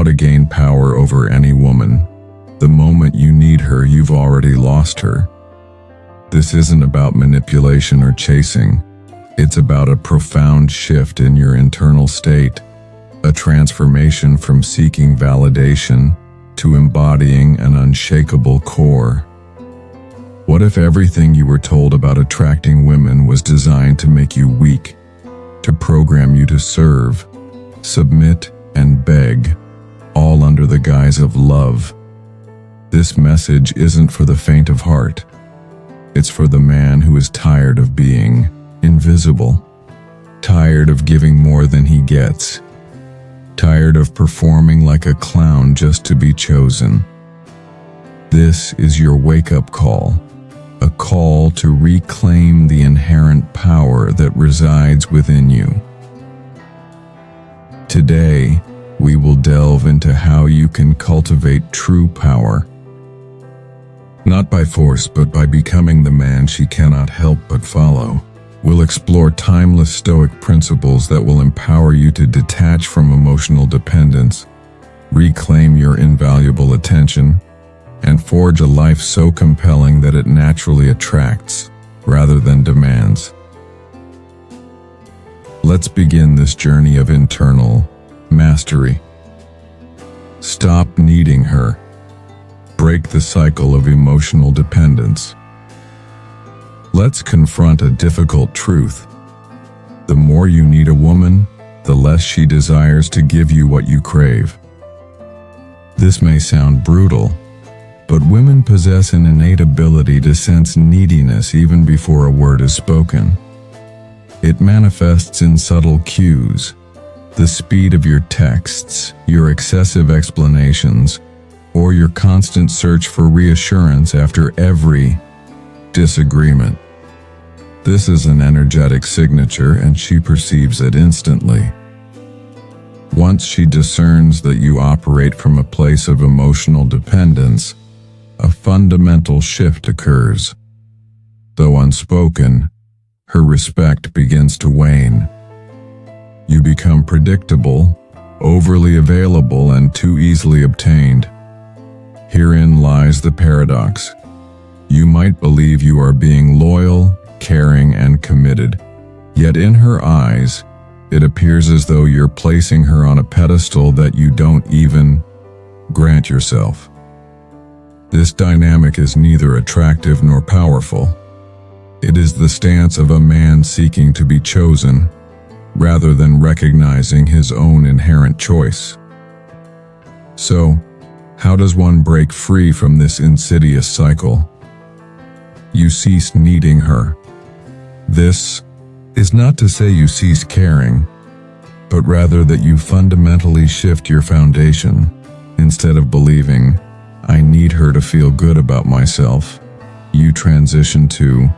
how to gain power over any woman. The moment you need her, you've already lost her. This isn't about manipulation or chasing. It's about a profound shift in your internal state, a transformation from seeking validation to embodying an unshakable core. What if everything you were told about attracting women was designed to make you weak, to program you to serve, submit, and beg, all under the guise of love? This message isn't for the faint of heart. It's for the man who is tired of being invisible, tired of giving more than he gets, tired of performing like a clown just to be chosen. This is your wake-up call, a call to reclaim the inherent power that resides within you. Today, we will delve into how you can cultivate true power, not by force, but by becoming the man she cannot help but follow. We'll explore timeless Stoic principles that will empower you to detach from emotional dependence, reclaim your invaluable attention, and forge a life so compelling that it naturally attracts rather than demands. Let's begin this journey of internal mastery. Stop needing her. Break the cycle of emotional dependence. Let's confront a difficult truth. The more you need a woman, the less she desires to give you what you crave. This may sound brutal, but women possess an innate ability to sense neediness even before a word is spoken. It manifests in subtle cues: the speed of your texts, your excessive explanations, or your constant search for reassurance after every disagreement. This is an energetic signature, and she perceives it instantly. Once she discerns that you operate from a place of emotional dependence, a fundamental shift occurs. Though unspoken, her respect begins to wane. You become predictable, overly available, and too easily obtained. Herein lies the paradox. You might believe you are being loyal, caring, and committed, yet in her eyes, it appears as though you're placing her on a pedestal that you don't even grant yourself. This dynamic is neither attractive nor powerful. It is the stance of a man seeking to be chosen, rather than recognizing his own inherent choice. So, how does one break free from this insidious cycle? You cease needing her. This is not to say you cease caring, but rather that you fundamentally shift your foundation. Instead of believing, "I need her to feel good about myself," you transition to,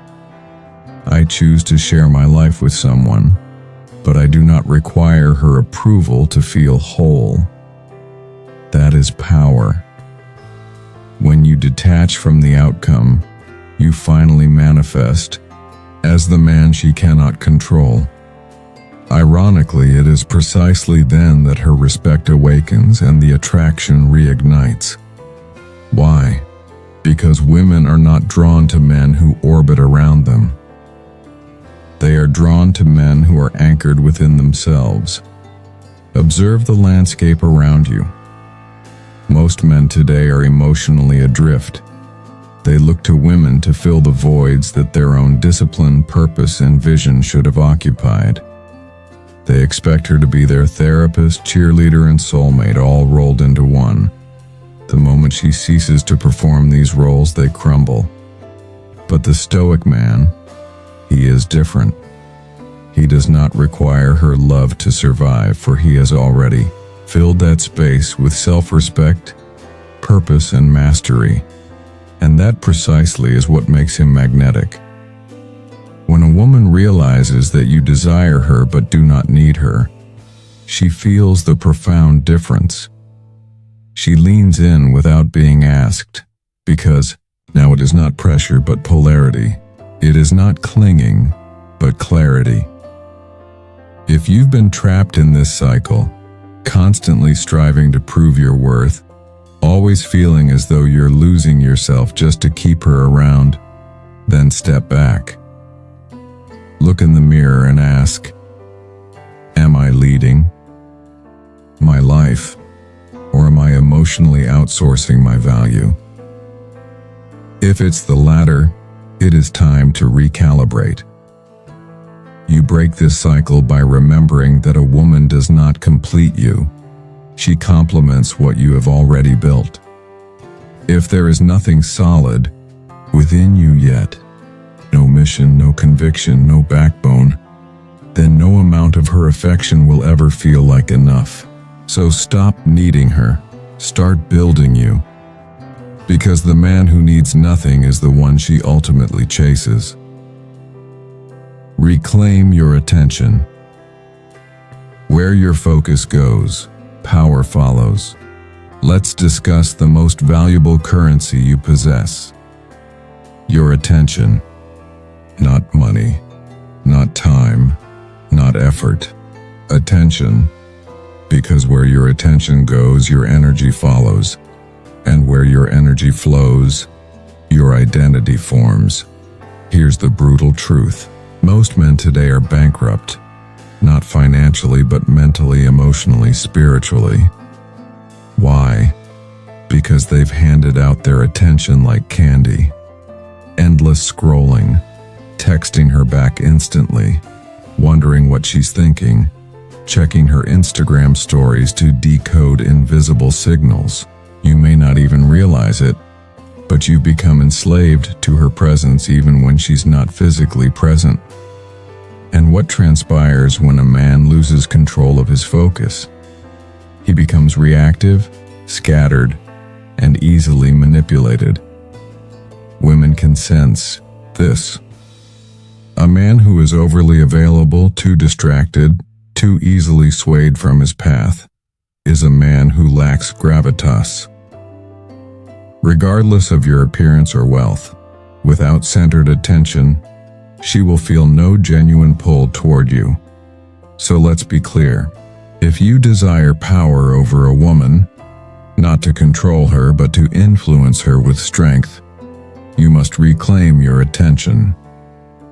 "I choose to share my life with someone, but I do not require her approval to feel whole." That is power. When you detach from the outcome, you finally manifest as the man she cannot control. Ironically, it is precisely then that her respect awakens and the attraction reignites. Why? Because women are not drawn to men who orbit around them. They are drawn to men who are anchored within themselves. Observe the landscape around you. Most men today are emotionally adrift. They look to women to fill the voids that their own discipline, purpose, and vision should have occupied. They expect her to be their therapist, cheerleader, and soulmate, all rolled into one. The moment she ceases to perform these roles, they crumble. But the Stoic man, he is different. He does not require her love to survive, for he has already filled that space with self-respect, purpose, and mastery. And that precisely is what makes him magnetic. When a woman realizes that you desire her but do not need her, she feels the profound difference. She leans in without being asked, because now it is not pressure but polarity. It is not clinging, but clarity. If you've been trapped in this cycle, constantly striving to prove your worth, always feeling as though you're losing yourself just to keep her around, then step back. Look in the mirror and ask, am I leading my life, or am I emotionally outsourcing my value? If it's the latter, it is time to recalibrate. You break this cycle by remembering that a woman does not complete you. She complements what you have already built. If there is nothing solid within you yet, no mission, no conviction, no backbone, then no amount of her affection will ever feel like enough. So stop needing her. Start building you. Because the man who needs nothing is the one she ultimately chases. Reclaim your attention. Where your focus goes, power follows. Let's discuss the most valuable currency you possess. Your attention. Not money, not time, not effort. Attention. Because where your attention goes, your energy follows. And where your energy flows, your identity forms. Here's the brutal truth. Most men today are bankrupt, not financially, but mentally, emotionally, spiritually. Why? Because they've handed out their attention like candy. Endless scrolling, texting her back instantly, wondering what she's thinking, checking her Instagram stories to decode invisible signals. You may not even realize it, but you've become enslaved to her presence even when she's not physically present. And what transpires when a man loses control of his focus? He becomes reactive, scattered, and easily manipulated. Women can sense this. A man who is overly available, too distracted, too easily swayed from his path, is a man who lacks gravitas. Regardless of your appearance or wealth, without centered attention, she will feel no genuine pull toward you. So let's be clear. If you desire power over a woman, not to control her but to influence her with strength, you must reclaim your attention.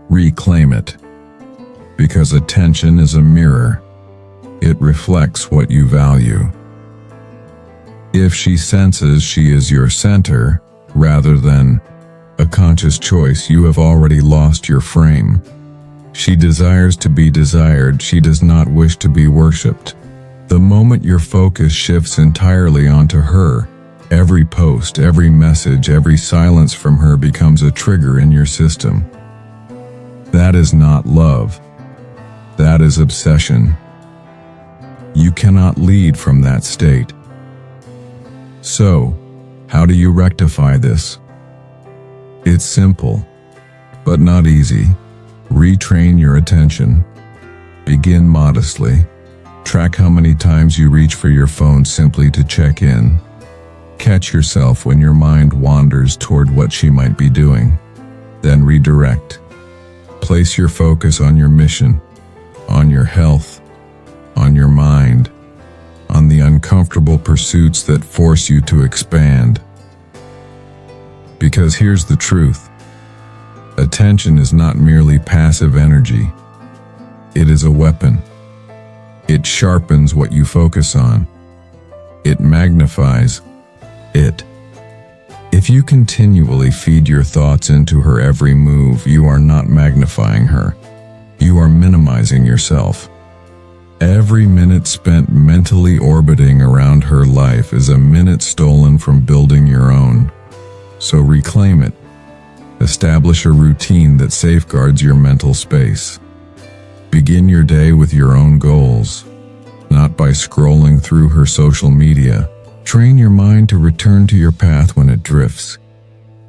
Reclaim it. Because attention is a mirror. It reflects what you value. If she senses she is your center, rather than a conscious choice, you have already lost your frame. She desires to be desired, she does not wish to be worshipped. The moment your focus shifts entirely onto her, every post, every message, every silence from her becomes a trigger in your system. That is not love. That is obsession. You cannot lead from that state. So, how do you rectify this? It's simple, but not easy. Retrain your attention. Begin modestly. Track how many times you reach for your phone simply to check in. Catch yourself when your mind wanders toward what she might be doing. Then redirect. Place your focus on your mission, on your health, on your mind, on the uncomfortable pursuits that force you to expand. Because here's the truth. Attention is not merely passive energy. It is a weapon. It sharpens what you focus on. It magnifies it. If you continually feed your thoughts into her every move, you are not magnifying her. You are minimizing yourself. Every minute spent mentally orbiting around her life is a minute stolen from building your own. So reclaim it. Establish a routine that safeguards your mental space. Begin your day with your own goals, not by scrolling through her social media. Train your mind to return to your path when it drifts.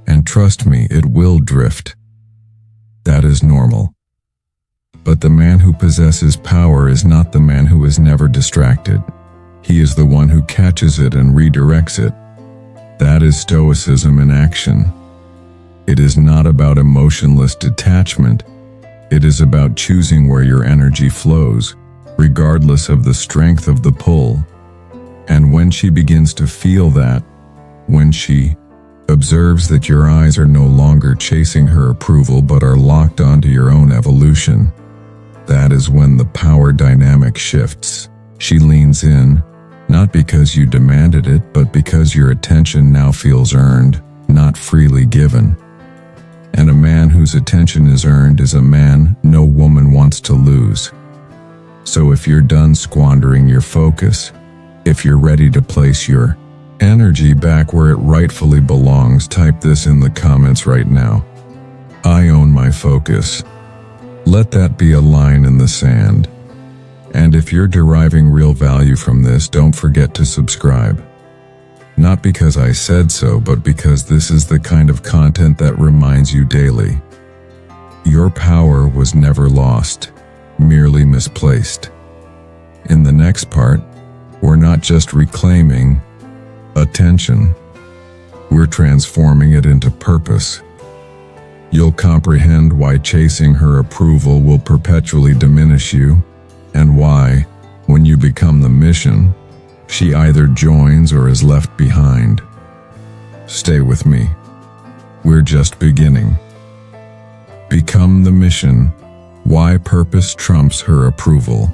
And trust me, it will drift. That is normal. But the man who possesses power is not the man who is never distracted. He is the one who catches it and redirects it. That is stoicism in action. It is not about emotionless detachment. It is about choosing where your energy flows, regardless of the strength of the pull. And when she begins to feel that, when she observes that your eyes are no longer chasing her approval but are locked onto your own evolution, that is when the power dynamic shifts. She leans in, not because you demanded it, but because your attention now feels earned, not freely given. And a man whose attention is earned is a man no woman wants to lose. So if you're done squandering your focus, if you're ready to place your energy back where it rightfully belongs, type this in the comments right now. I own my focus. Let that be a line in the sand. And if you're deriving real value from this, don't forget to subscribe. Not because I said so, but because this is the kind of content that reminds you daily. Your power was never lost, merely misplaced. In the next part, we're not just reclaiming attention, we're transforming it into purpose. You'll comprehend why chasing her approval will perpetually diminish you, and why, when you become the mission, she either joins or is left behind. Stay with me. We're just beginning. Become the mission. Why purpose trumps her approval.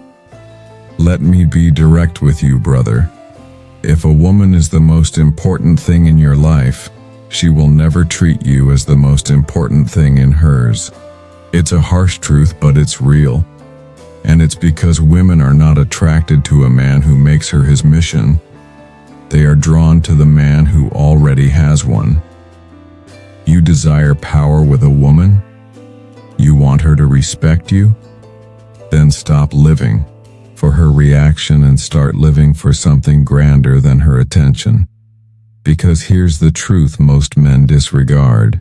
Let me be direct with you, brother. If a woman is the most important thing in your life, she will never treat you as the most important thing in hers. It's a harsh truth, but it's real. And it's because women are not attracted to a man who makes her his mission. They are drawn to the man who already has one. You desire power with a woman? You want her to respect you? Then stop living for her reaction and start living for something grander than her attention. Because here's the truth most men disregard.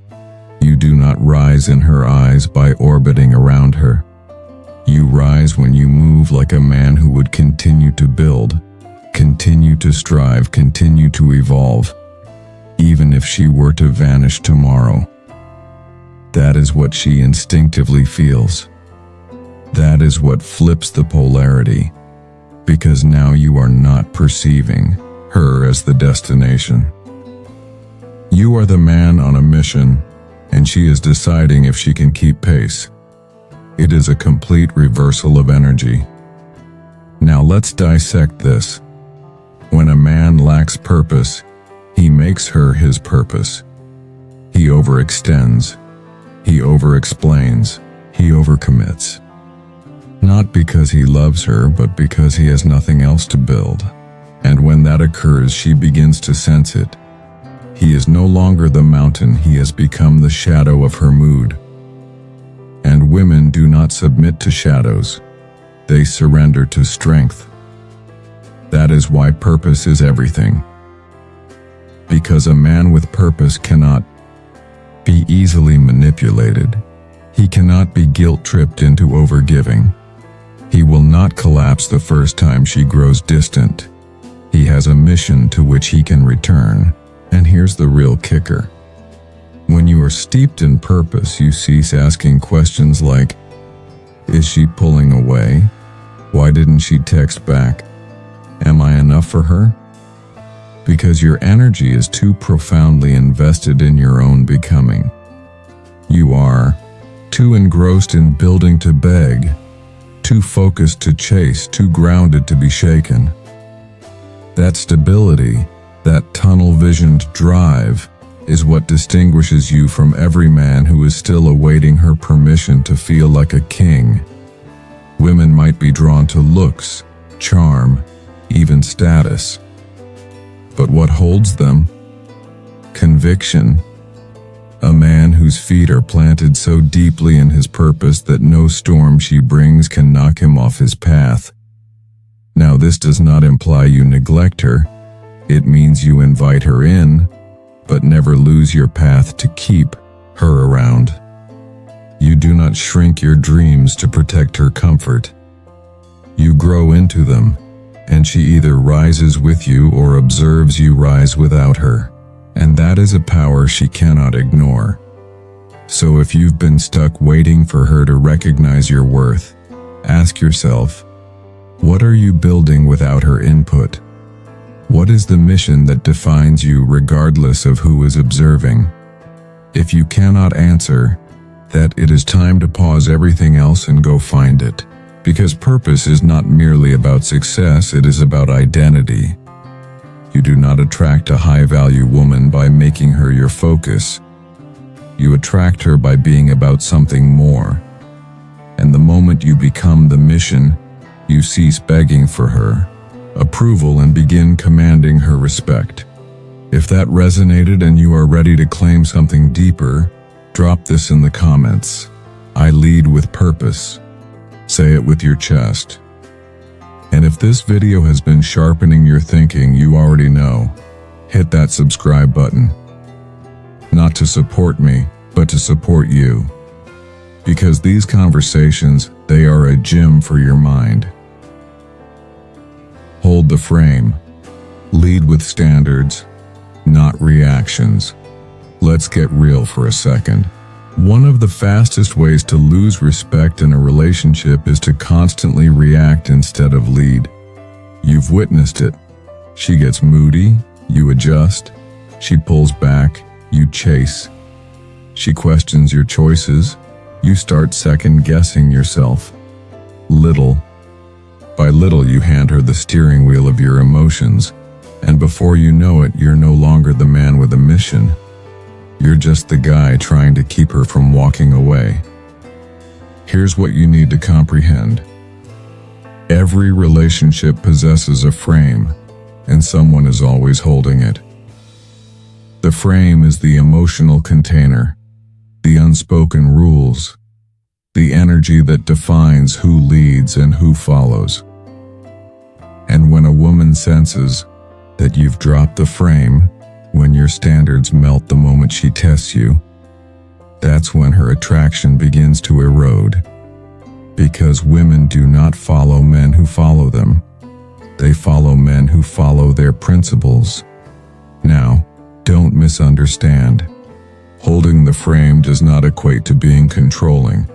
You do not rise in her eyes by orbiting around her. You rise when you move like a man who would continue to build, continue to strive, continue to evolve, even if she were to vanish tomorrow. That is what she instinctively feels. That is what flips the polarity, because now you are not perceiving her as the destination. You are the man on a mission, and she is deciding if she can keep pace. It is a complete reversal of energy. Now let's dissect this. When a man lacks purpose, he makes her his purpose. He overextends. He overexplains. He overcommits. Not because he loves her, but because he has nothing else to build. And when that occurs, she begins to sense it. He is no longer the mountain, he has become the shadow of her mood. And women do not submit to shadows. They surrender to strength. That is why purpose is everything. Because a man with purpose cannot be easily manipulated. He cannot be guilt-tripped into overgiving. He will not collapse the first time she grows distant. He has a mission to which he can return. And here's the real kicker. When you are steeped in purpose, you cease asking questions like, is she pulling away? Why didn't she text back? Am I enough for her? Because your energy is too profoundly invested in your own becoming. You are too engrossed in building to beg, too focused to chase, too grounded to be shaken. That stability, that tunnel-visioned drive, is what distinguishes you from every man who is still awaiting her permission to feel like a king. Women might be drawn to looks, charm, even status. But what holds them? Conviction. A man whose feet are planted so deeply in his purpose that no storm she brings can knock him off his path. Now, this does not imply you neglect her. It means you invite her in, but never lose your path to keep her around. You do not shrink your dreams to protect her comfort. You grow into them, and she either rises with you or observes you rise without her. And that is a power she cannot ignore. So if you've been stuck waiting for her to recognize your worth, ask yourself, what are you building without her input? What is the mission that defines you regardless of who is observing? If you cannot answer, that it is time to pause everything else and go find it. Because purpose is not merely about success, it is about identity. You do not attract a high-value woman by making her your focus. You attract her by being about something more. And the moment you become the mission, you cease begging for her approval and begin commanding her respect. If that resonated and you are ready to claim something deeper, drop this in the comments. I lead with purpose. Say it with your chest. And if this video has been sharpening your thinking, you already know. Hit that subscribe button. Not to support me, but to support you. Because these conversations, they are a gym for your mind. Hold the frame. Lead with standards, not reactions. Let's get real for a second. One of the fastest ways to lose respect in a relationship is to constantly react instead of lead. You've witnessed it. She gets moody, you adjust. She pulls back, you chase. She questions your choices, you start second-guessing yourself. Little by little, you hand her the steering wheel of your emotions, and before you know it, you're no longer the man with a mission. You're just the guy trying to keep her from walking away. Here's what you need to comprehend. Every relationship possesses a frame, and someone is always holding it. The frame is the emotional container, the unspoken rules, the energy that defines who leads and who follows. And when a woman senses that you've dropped the frame, when your standards melt the moment she tests you, that's when her attraction begins to erode. Because women do not follow men who follow them. They follow men who follow their principles. Now, don't misunderstand. Holding the frame does not equate to being controlling.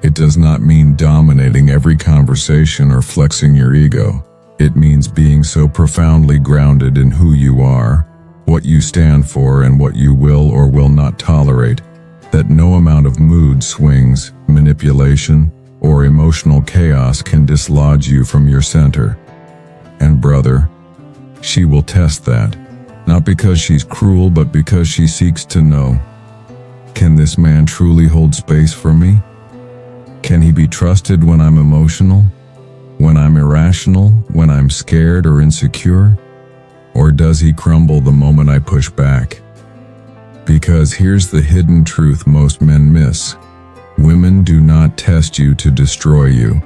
It does not mean dominating every conversation or flexing your ego. It means being so profoundly grounded in who you are, what you stand for, and what you will or will not tolerate, that no amount of mood swings, manipulation, or emotional chaos can dislodge you from your center. And brother, she will test that, not because she's cruel, but because she seeks to know, can this man truly hold space for me? Can he be trusted when I'm emotional? When I'm irrational? When I'm scared or insecure? Or does he crumble the moment I push back? Because here's the hidden truth most men miss. Women do not test you to destroy you.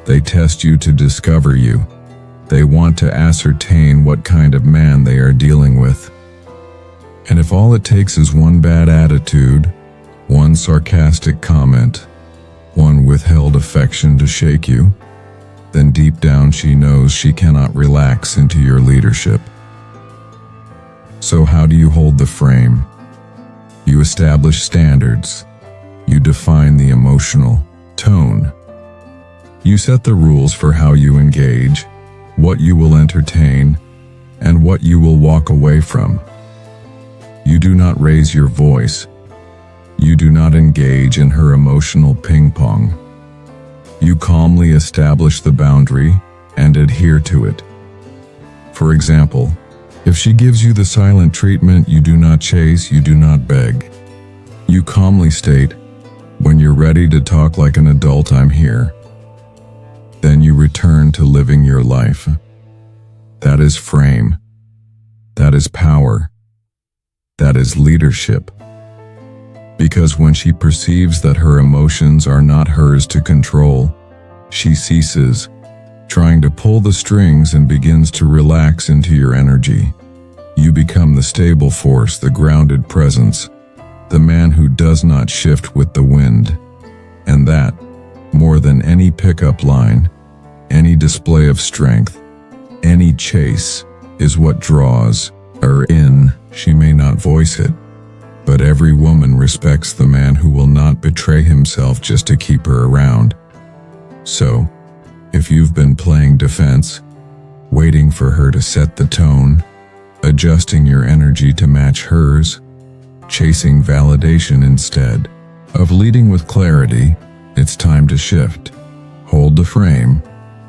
They test you to discover you. They want to ascertain what kind of man they are dealing with. And if all it takes is one bad attitude, one sarcastic comment, one withheld affection to shake you, then deep down she knows she cannot relax into your leadership. So how do you hold the frame? You establish standards. You define the emotional tone. You set the rules for how you engage, what you will entertain, and what you will walk away from. You do not raise your voice. You do not engage in her emotional ping-pong. You calmly establish the boundary and adhere to it. For example, if she gives you the silent treatment, you do not chase, you do not beg. You calmly state, when you're ready to talk like an adult, I'm here. Then you return to living your life. That is frame. That is power. That is leadership. Because when she perceives that her emotions are not hers to control, she ceases trying to pull the strings and begins to relax into your energy. You become the stable force, the grounded presence, the man who does not shift with the wind. And that, more than any pickup line, any display of strength, any chase, is what draws her in. She may not voice it, but every woman respects the man who will not betray himself just to keep her around. So, if you've been playing defense, waiting for her to set the tone, adjusting your energy to match hers, chasing validation instead of leading with clarity. It's time to shift. Hold the frame,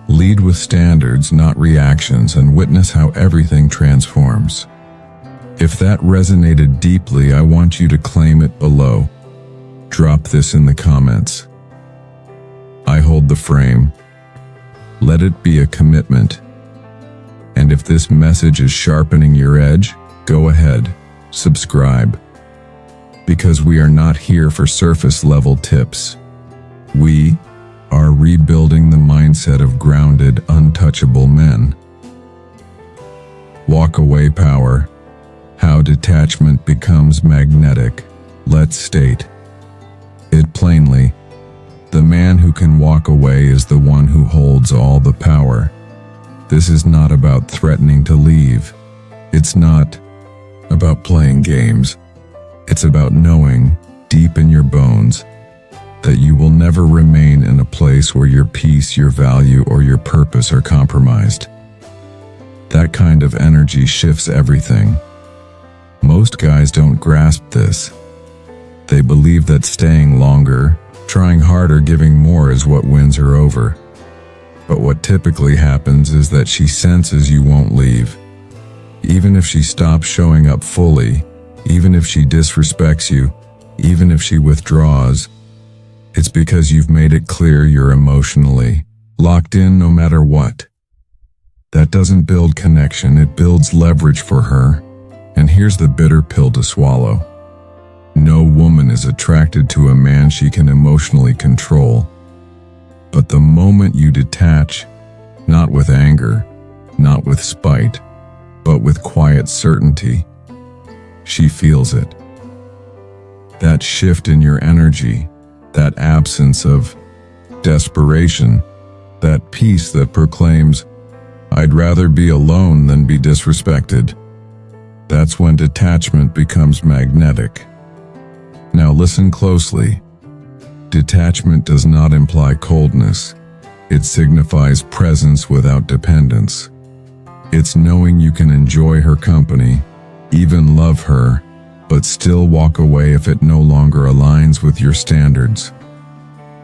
lead with standards, not reactions, and witness how everything transforms. If that resonated deeply, I want you to claim it below. Drop this in the comments. I hold the frame. Let it be a commitment. And if this message is sharpening your edge, go ahead, subscribe. Because we are not here for surface level tips. We are rebuilding the mindset of grounded, untouchable men. Walk away power. How detachment becomes magnetic. Let's state it plainly. The man who can walk away is the one who holds all the power. This is not about threatening to leave. It's not about playing games. It's about knowing, deep in your bones, that you will never remain in a place where your peace, your value, or your purpose are compromised. That kind of energy shifts everything. Most guys don't grasp this. They believe that staying longer, trying harder, giving more is what wins her over. But what typically happens is that she senses you won't leave. Even if she stops showing up fully, even if she disrespects you, even if she withdraws, it's because you've made it clear you're emotionally locked in no matter what. That doesn't build connection, it builds leverage for her. And here's the bitter pill to swallow. No woman is attracted to a man she can emotionally control. But the moment you detach, not with anger, not with spite, but with quiet certainty, she feels it. That shift in your energy, that absence of desperation, that peace that proclaims, I'd rather be alone than be disrespected. That's when detachment becomes magnetic. Now listen closely. Detachment does not imply coldness. It signifies presence without dependence. It's knowing you can enjoy her company, even love her, but still walk away if it no longer aligns with your standards.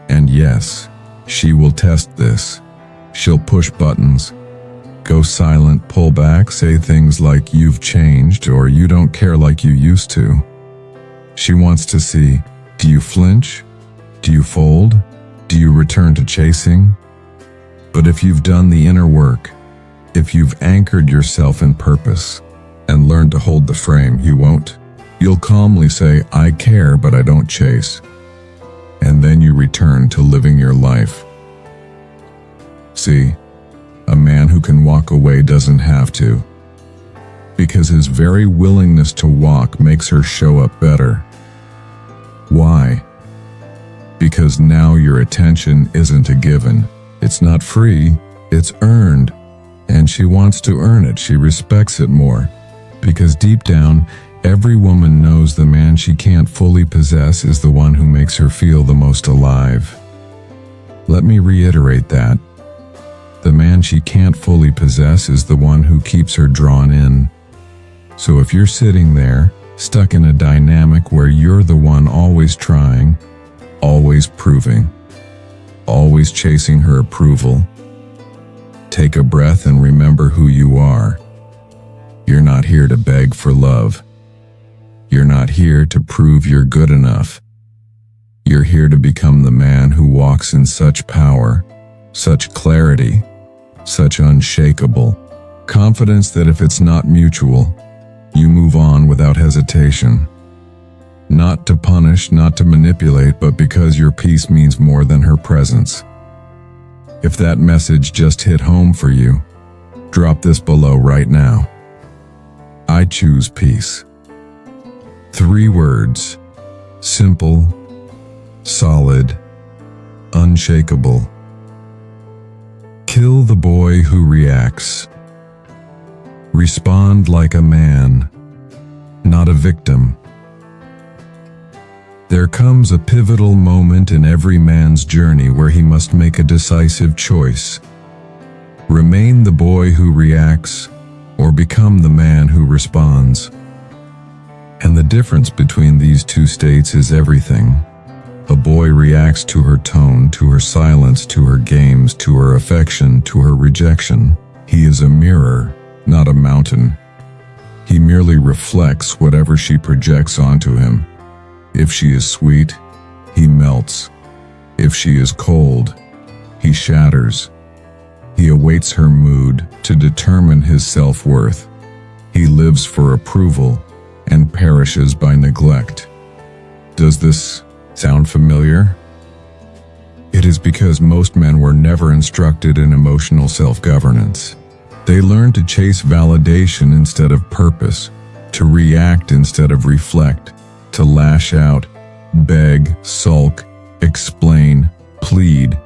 And yes, she will test this. She'll push buttons, go silent, pull back, say things like you've changed or you don't care like you used to. She wants to see, do you flinch? Do you fold? Do you return to chasing? But if you've done the inner work, if you've anchored yourself in purpose and learned to hold the frame, you won't. You'll calmly say, I care, but I don't chase. And then you return to living your life. See, a man who can walk away doesn't have to, because his very willingness to walk makes her show up better. Why? Because now your attention isn't a given. It's not free, it's earned. And she wants to earn it. She respects it more. Because deep down, every woman knows the man she can't fully possess is the one who makes her feel the most alive. Let me reiterate that. The man she can't fully possess is the one who keeps her drawn in. So if you're sitting there, stuck in a dynamic where you're the one always trying, always proving, always chasing her approval, take a breath and remember who you are. You're not here to beg for love. You're not here to prove you're good enough. You're here to become the man who walks in such power, such clarity, such unshakable confidence that if it's not mutual, you move on without hesitation. Not to punish, not to manipulate, but because your peace means more than her presence. If that message just hit home for you, drop this below right now. I choose peace. 3 words. Simple, solid, unshakable. Kill the boy who reacts. Respond like a man, not a victim. There comes a pivotal moment in every man's journey where he must make a decisive choice. Remain the boy who reacts, or become the man who responds. And the difference between these two states is everything. A boy reacts to her tone, to her silence, to her games, to her affection, to her rejection. He is a mirror, not a mountain. He merely reflects whatever she projects onto him. If she is sweet, he melts. If she is cold, he shatters. He awaits her mood to determine his self-worth. He lives for approval and perishes by neglect. Does this sound familiar? It is because most men were never instructed in emotional self-governance. They learned to chase validation instead of purpose, to react instead of reflect, to lash out, beg, sulk, explain, plead,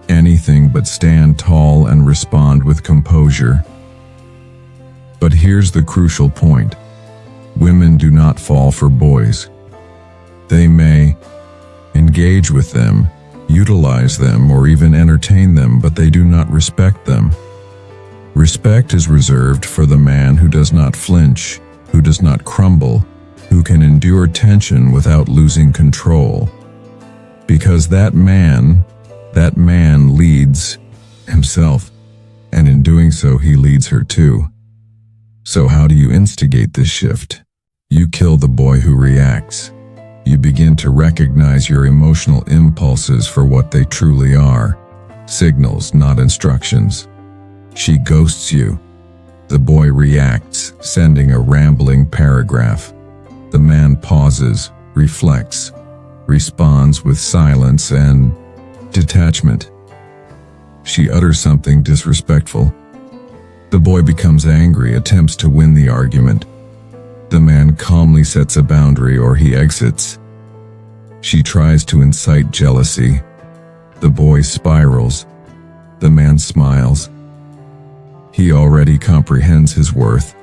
anything but stand tall and respond with composure. But here's the crucial point. Women do not fall for boys. They may engage with them, utilize them, or even entertain them, but they do not respect them. Respect is reserved for the man who does not flinch, who does not crumble, who can endure tension without losing control. Because that man leads himself, and in doing so he leads her too. So how do you instigate this shift? You kill the boy who reacts. You begin to recognize your emotional impulses for what they truly are, signals, not instructions. She ghosts you. The boy reacts, sending a rambling paragraph. The man pauses, reflects, responds with silence and detachment. She utters something disrespectful. The boy becomes angry, attempts to win the argument. The man calmly sets a boundary or he exits. She tries to incite jealousy. The boy spirals. The man smiles. He already comprehends his worth.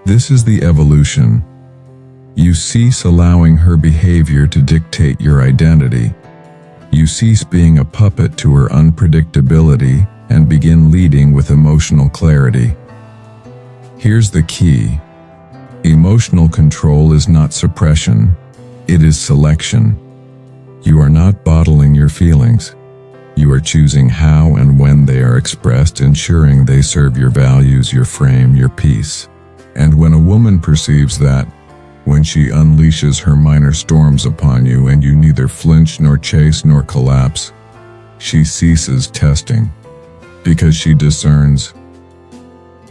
This is the evolution. You cease allowing her behavior to dictate your identity. You cease being a puppet to her unpredictability and begin leading with emotional clarity. Here's the key. Emotional control is not suppression. It is selection. You are not bottling your feelings. You are choosing how and when they are expressed, ensuring they serve your values, your frame, your peace. And when a woman perceives that, when she unleashes her minor storms upon you and you neither flinch nor chase nor collapse, she ceases testing, because she discerns,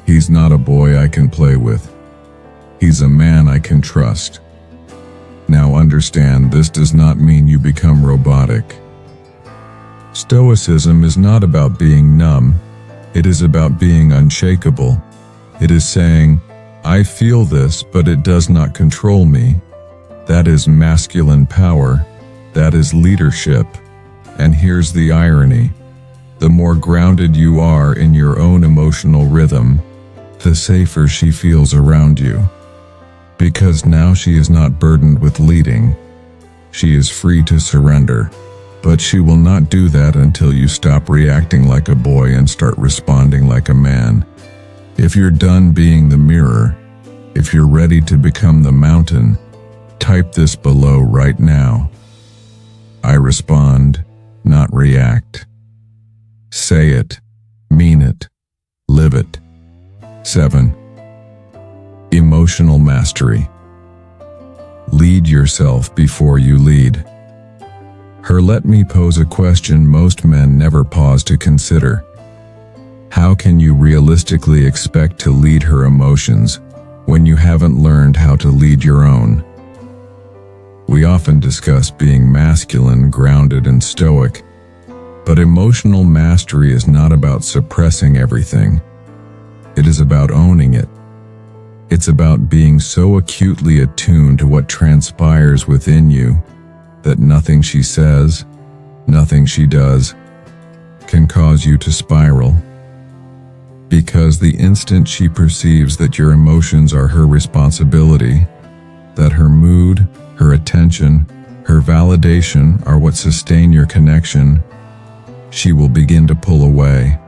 he's not a boy I can play with. He's a man I can trust. Now understand, this does not mean you become robotic. Stoicism is not about being numb. It is about being unshakable. It is saying, I feel this, but it does not control me. That is masculine power. That is leadership. And here's the irony. The more grounded you are in your own emotional rhythm, the safer she feels around you. Because now she is not burdened with leading. She is free to surrender. But she will not do that until you stop reacting like a boy and start responding like a man. If you're done being the mirror, if you're ready to become the mountain, type this below right now. I respond, not react. Say it, mean it, live it. 7. Emotional mastery. Lead yourself before you lead. Let me pose a question most men never pause to consider. How can you realistically expect to lead her emotions when you haven't learned how to lead your own? We often discuss being masculine, grounded, and stoic, but emotional mastery is not about suppressing everything. It is about owning it. It's about being so acutely attuned to what transpires within you that nothing she says, nothing she does, can cause you to spiral. Because the instant she perceives that your emotions are her responsibility, that her mood, her attention, her validation are what sustain your connection, she will begin to pull away.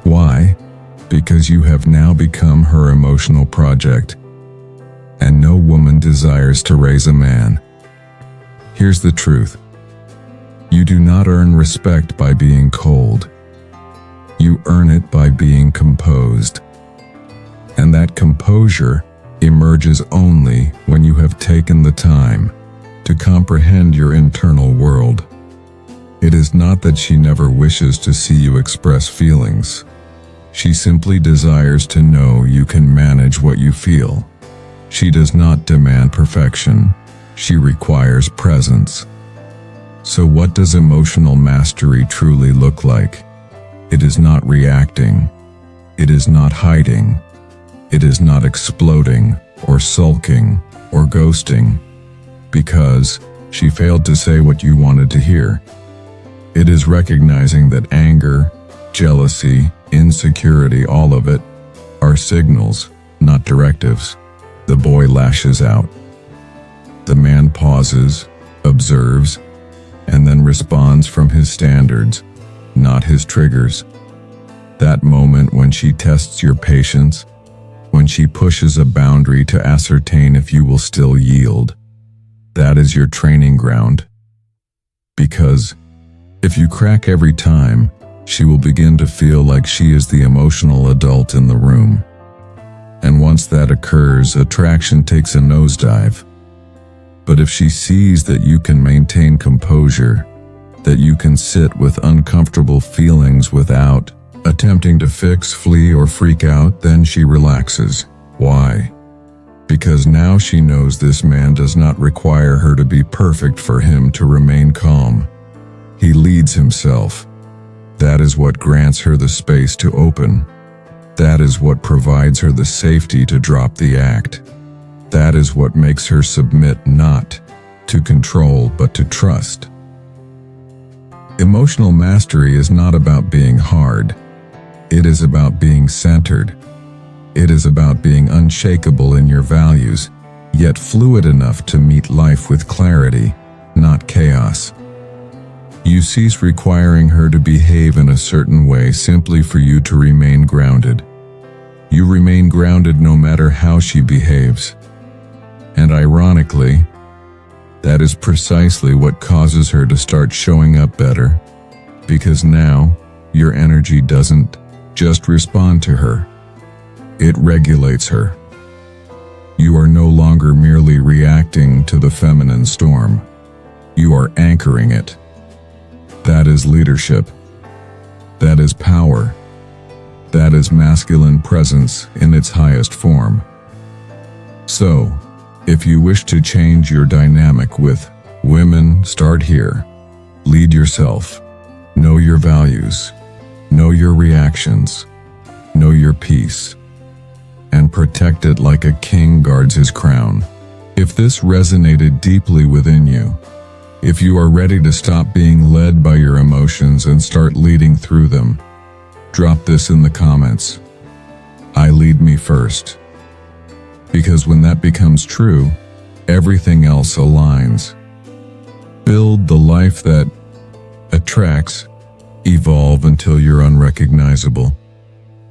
Why? Because you have now become her emotional project, and no woman desires to raise a man. Here's the truth. You do not earn respect by being cold. You earn it by being composed. And that composure emerges only when you have taken the time to comprehend your internal world. It is not that she never wishes to see you express feelings. She simply desires to know you can manage what you feel. She does not demand perfection. She requires presence. So what does emotional mastery truly look like? It is not reacting. It is not hiding. It is not exploding or sulking or ghosting because she failed to say what you wanted to hear. It is recognizing that anger, jealousy, insecurity, all of it, are signals, not directives. The boy lashes out. The man pauses, observes, and then responds from his standards, not his triggers. That moment when she tests your patience, when she pushes a boundary to ascertain if you will still yield, that is your training ground. Because if you crack every time, she will begin to feel like she is the emotional adult in the room. And once that occurs, attraction takes a nosedive. But if she sees that you can maintain composure, that you can sit with uncomfortable feelings without attempting to fix, flee, or freak out, then she relaxes. Why? Because now she knows this man does not require her to be perfect for him to remain calm. He leads himself. That is what grants her the space to open. That is what provides her the safety to drop the act. That is what makes her submit not to control but to trust. Emotional mastery is not about being hard. It is about being centered. It is about being unshakable in your values, yet fluid enough to meet life with clarity, not chaos. You cease requiring her to behave in a certain way simply for you to remain grounded. You remain grounded no matter how she behaves. And ironically, that is precisely what causes her to start showing up better, because now your energy doesn't just respond to her. It regulates her. You are no longer merely reacting to the feminine storm. You are anchoring it. That is leadership. That is power. That is masculine presence in its highest form. So, if you wish to change your dynamic with women, start here. Lead yourself. Know your values. Know your reactions. Know your peace. And protect it like a king guards his crown. If this resonated deeply within you, if you are ready to stop being led by your emotions and start leading through them, drop this in the comments. I lead me first. Because when that becomes true, everything else aligns. Build the life that attracts, evolve until you're unrecognizable.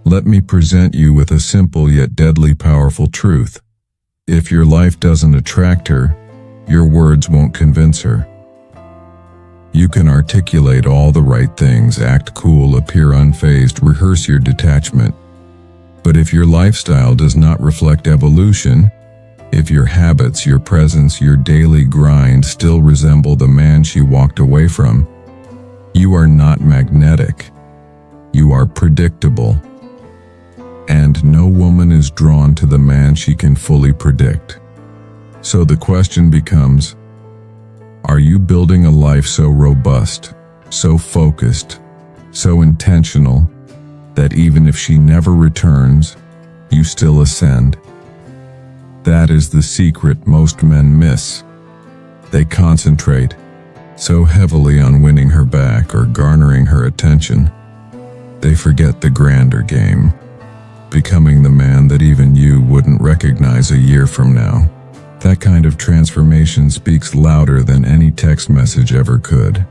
Let me present you with a simple yet deadly powerful truth. If your life doesn't attract her, your words won't convince her. You can articulate all the right things, act cool, appear unfazed, rehearse your detachment. But if your lifestyle does not reflect evolution, if your habits, your presence, your daily grind still resemble the man she walked away from, you are not magnetic. You are predictable. And no woman is drawn to the man she can fully predict. So the question becomes, are you building a life so robust, so focused, so intentional, that even if she never returns, you still ascend? That is the secret most men miss. They concentrate so heavily on winning her back or garnering her attention, they forget the grander game, becoming the man that even you wouldn't recognize a year from now. That kind of transformation speaks louder than any text message ever could.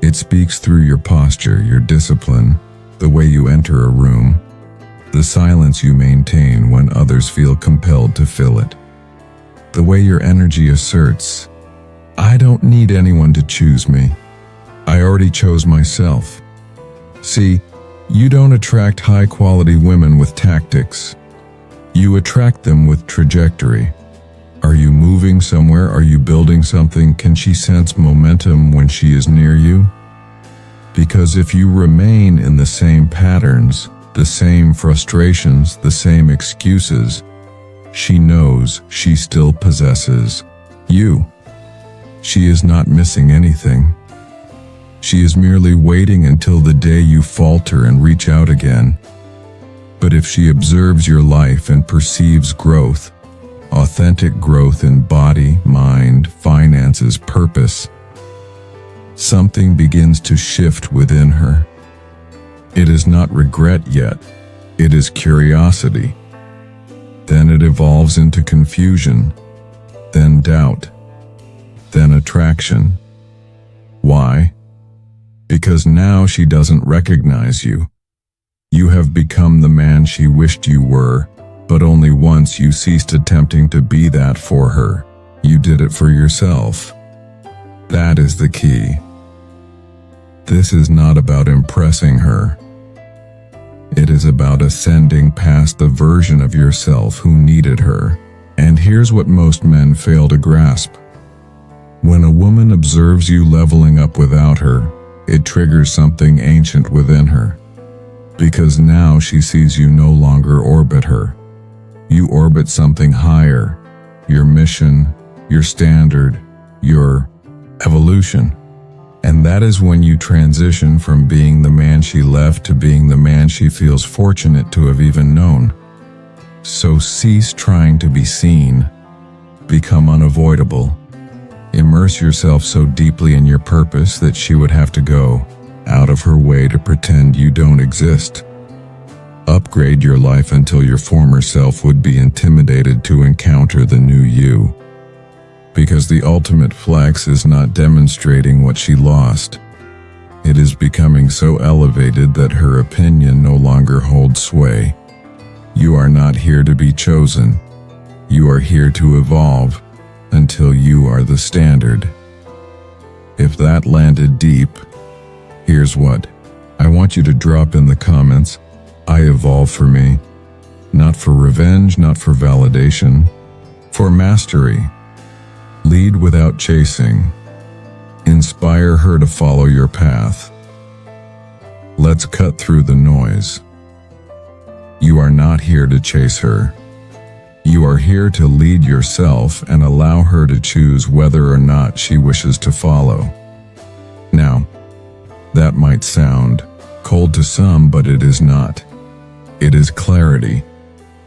It speaks through your posture, your discipline, the way you enter a room, the silence you maintain when others feel compelled to fill it, the way your energy asserts, I don't need anyone to choose me. I already chose myself. See, you don't attract high-quality women with tactics. You attract them with trajectory. Are you moving somewhere? Are you building something? Can she sense momentum when she is near you? Because if you remain in the same patterns, the same frustrations, the same excuses, she knows she still possesses you. She is not missing anything. She is merely waiting until the day you falter and reach out again. But if she observes your life and perceives growth, authentic growth in body, mind, finances, purpose, something begins to shift within her. It is not regret yet, it is curiosity. Then it evolves into confusion, then doubt, then attraction. Why? Because now she doesn't recognize you. You have become the man she wished you were, but only once you ceased attempting to be that for her. You did it for yourself. That is the key. This is not about impressing her. It is about ascending past the version of yourself who needed her. And here's what most men fail to grasp. When a woman observes you leveling up without her, it triggers something ancient within her. Because now she sees you no longer orbit her. You orbit something higher, your mission, your standard, your evolution. And that is when you transition from being the man she left to being the man she feels fortunate to have even known. So cease trying to be seen. Become unavoidable. Immerse yourself so deeply in your purpose that she would have to go out of her way to pretend you don't exist. Upgrade your life until your former self would be intimidated to encounter the new you. Because the ultimate flex is not demonstrating what she lost. It is becoming so elevated that her opinion no longer holds sway. You are not here to be chosen. You are here to evolve until you are the standard. If that landed deep, here's what. I want you to drop in the comments. I evolve for me. Not for revenge, not for validation. For mastery. Lead without chasing. Inspire her to follow your path. Let's cut through the noise. You are not here to chase her. You are here to lead yourself and allow her to choose whether or not she wishes to follow. Now, that might sound cold to some, but it is not. It is clarity.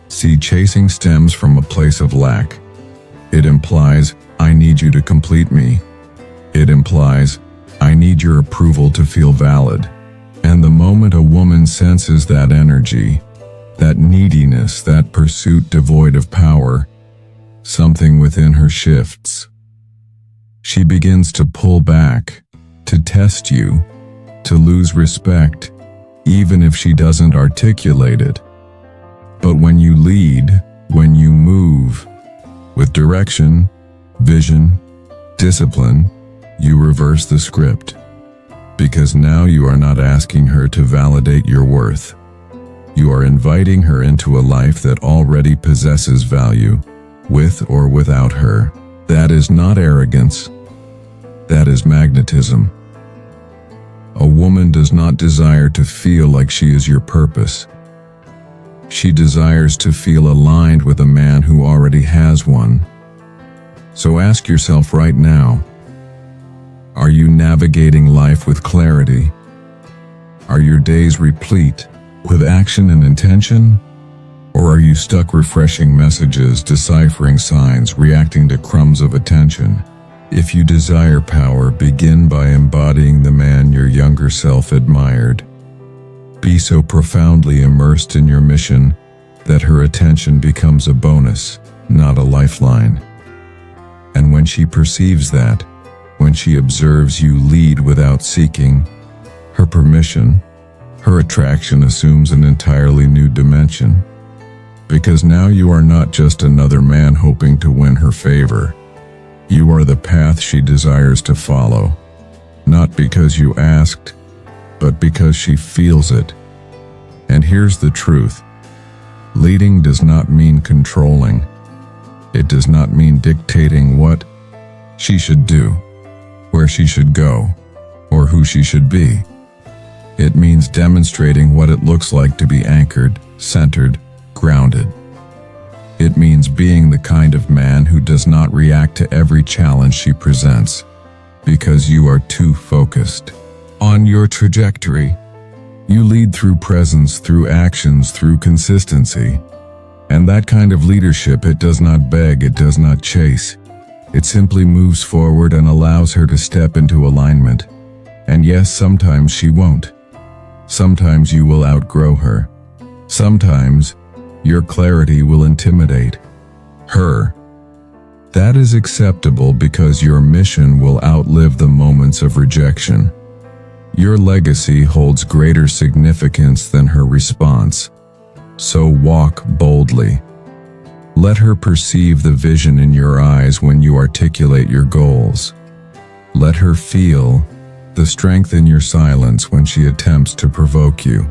See, chasing stems from a place of lack. It implies, I need you to complete me. It implies, I need your approval to feel valid. And the moment a woman senses that energy, that neediness, that pursuit devoid of power, something within her shifts. She begins to pull back, to test you, to lose respect, even if she doesn't articulate it. But when you lead, when you move, with direction, vision, discipline, you reverse the script. Because now you are not asking her to validate your worth. You are inviting her into a life that already possesses value, with or without her. That is not arrogance. That is magnetism. A woman does not desire to feel like she is your purpose. She desires to feel aligned with a man who already has one. So ask yourself right now, are you navigating life with clarity? Are your days replete with action and intention? Or are you stuck refreshing messages, deciphering signs, reacting to crumbs of attention? If you desire power, begin by embodying the man your younger self admired. Be so profoundly immersed in your mission that her attention becomes a bonus, not a lifeline. And when she perceives that, when she observes you lead without seeking her permission, Her attraction assumes an entirely new dimension, because now you are not just another man hoping to win her favor. You are the path she desires to follow, not because you asked, but because she feels it. And here's the truth. Leading does not mean controlling. It does not mean dictating what she should do, where she should go, or who she should be. It means demonstrating what it looks like to be anchored, centered, grounded. It means being the kind of man who does not react to every challenge she presents, because you are too focused on your trajectory. You lead through presence, through actions, through consistency. And that kind of leadership, it does not beg, it does not chase. It simply moves forward and allows her to step into alignment. And yes, sometimes she won't. Sometimes you will outgrow her. Sometimes your clarity will intimidate her. That is acceptable because your mission will outlive the moments of rejection. Your legacy holds greater significance than her response. So walk boldly. Let her perceive the vision in your eyes when you articulate your goals. Let her feel the strength in your silence when she attempts to provoke you.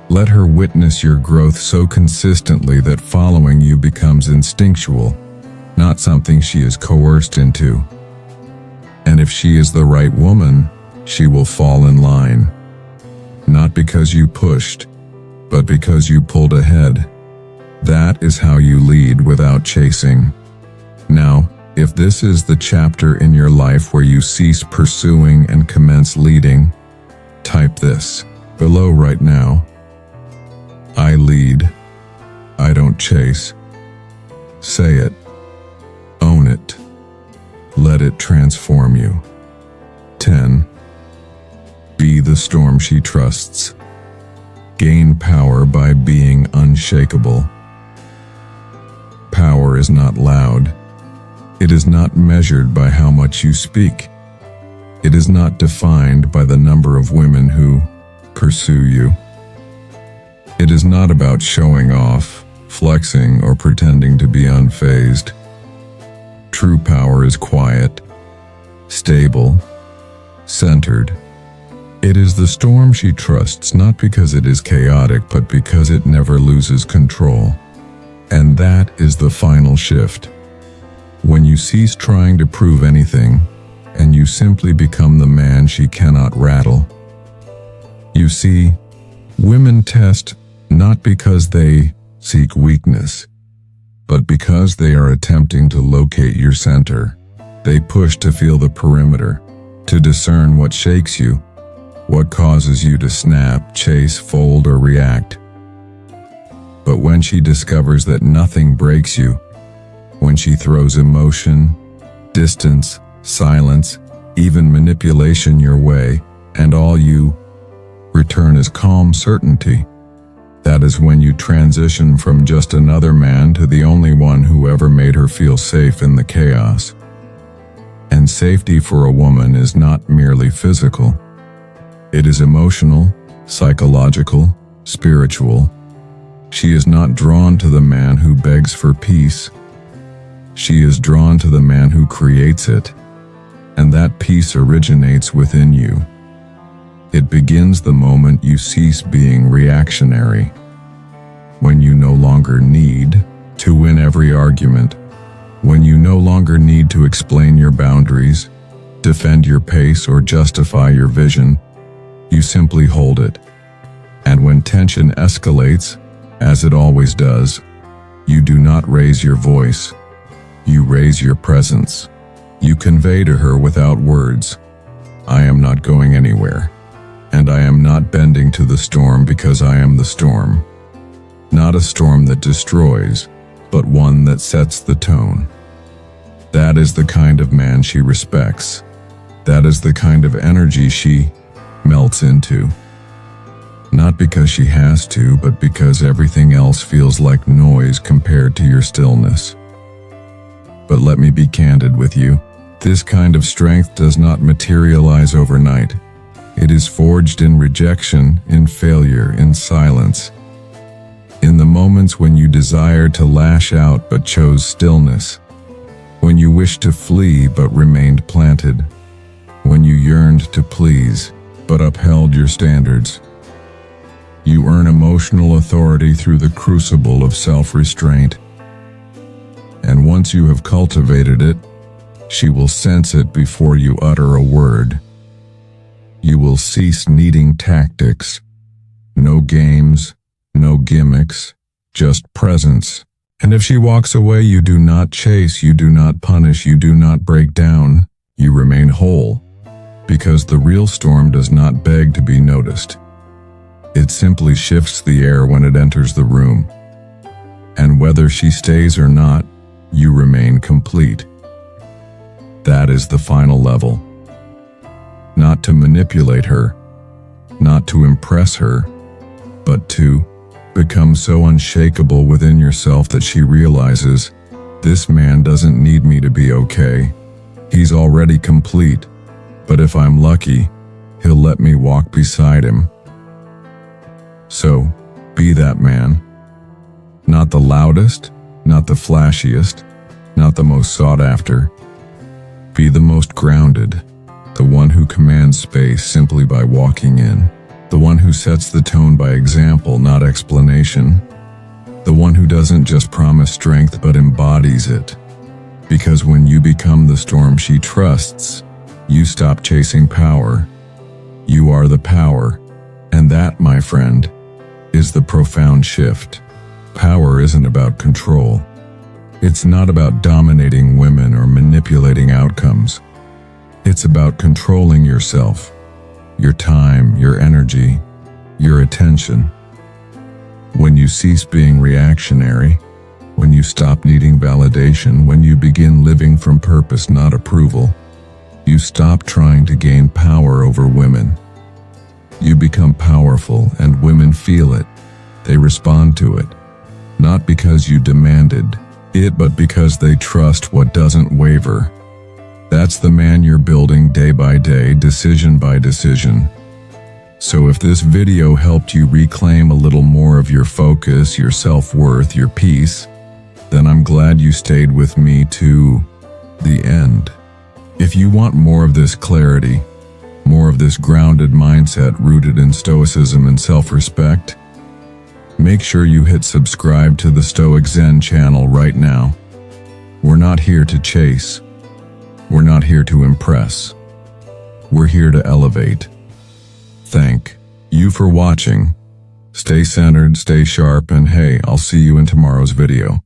Let her witness your growth so consistently that following you becomes instinctual, not something she is coerced into. And if she is the right woman, she will fall in line. Not because you pushed, but because you pulled ahead. That is how you lead without chasing. Now, if this is the chapter in your life where you cease pursuing and commence leading, type this below right now. I lead. I don't chase. Say it. Own it. Let it transform you. 10. Be the storm she trusts. Gain power by being unshakable. Power is not loud. It is not measured by how much you speak. It is not defined by the number of women who pursue you. It is not about showing off, flexing, or pretending to be unfazed. True power is quiet, stable, centered. It is the storm she trusts not because it is chaotic, but because it never loses control. And that is the final shift. When you cease trying to prove anything, and you simply become the man she cannot rattle. You see, women test not because they seek weakness, but because they are attempting to locate your center. They push to feel the perimeter, to discern what shakes you, what causes you to snap, chase, fold, or react. But when she discovers that nothing breaks you, when she throws emotion, distance, silence, even manipulation your way, and all you return is calm certainty, that is when you transition from just another man to the only one who ever made her feel safe in the chaos. And safety for a woman is not merely physical. It is emotional, psychological, spiritual. She is not drawn to the man who begs for peace. She is drawn to the man who creates it, and that peace originates within you. It begins the moment you cease being reactionary, when you no longer need to win every argument, when you no longer need to explain your boundaries, defend your pace, or justify your vision. You simply hold it. And when tension escalates, as it always does, you do not raise your voice. You raise your presence. You convey to her without words, I am not going anywhere, and I am not bending to the storm because I am the storm. Not a storm that destroys, but one that sets the tone. That is the kind of man she respects. That is the kind of energy she melts into. Not because she has to, but because everything else feels like noise compared to your stillness. But let me be candid with you. This kind of strength does not materialize overnight. It is forged in rejection, in failure, in silence. In the moments when you desired to lash out but chose stillness. When you wished to flee but remained planted. When you yearned to please but upheld your standards. You earn emotional authority through the crucible of self-restraint. And once you have cultivated it, she will sense it before you utter a word. You will cease needing tactics. No games, no gimmicks, just presence. And if she walks away, you do not chase, you do not punish, you do not break down, you remain whole. Because the real storm does not beg to be noticed. It simply shifts the air when it enters the room. And whether she stays or not, you remain complete. That is the final level. Not to manipulate her, not to impress her, but to become so unshakable within yourself that she realizes, this man doesn't need me to be okay. He's already complete, but if I'm lucky, he'll let me walk beside him. So, be that man. Not the loudest, not the flashiest, not the most sought after. Be the most grounded, the one who commands space simply by walking in, the one who sets the tone by example, not explanation, the one who doesn't just promise strength but embodies it. Because when you become the storm she trusts, you stop chasing power. You are the power, and that, my friend, is the profound shift. Power isn't about control. It's not about dominating women or manipulating outcomes. It's about controlling yourself, your time, your energy, your attention. When you cease being reactionary, when you stop needing validation, when you begin living from purpose, not approval, you stop trying to gain power over women. You become powerful, and women feel it. They respond to it. Not because you demanded it, but because they trust what doesn't waver. That's the man you're building day by day, decision by decision. So if this video helped you reclaim a little more of your focus, your self-worth, your peace, then I'm glad you stayed with me to the end. If you want more of this clarity, more of this grounded mindset rooted in stoicism and self-respect, make sure you hit subscribe to the Stoic Zen channel right now. We're not here to chase. We're not here to impress. We're here to elevate. Thank you for watching. Stay centered, stay sharp, and hey, I'll see you in tomorrow's video.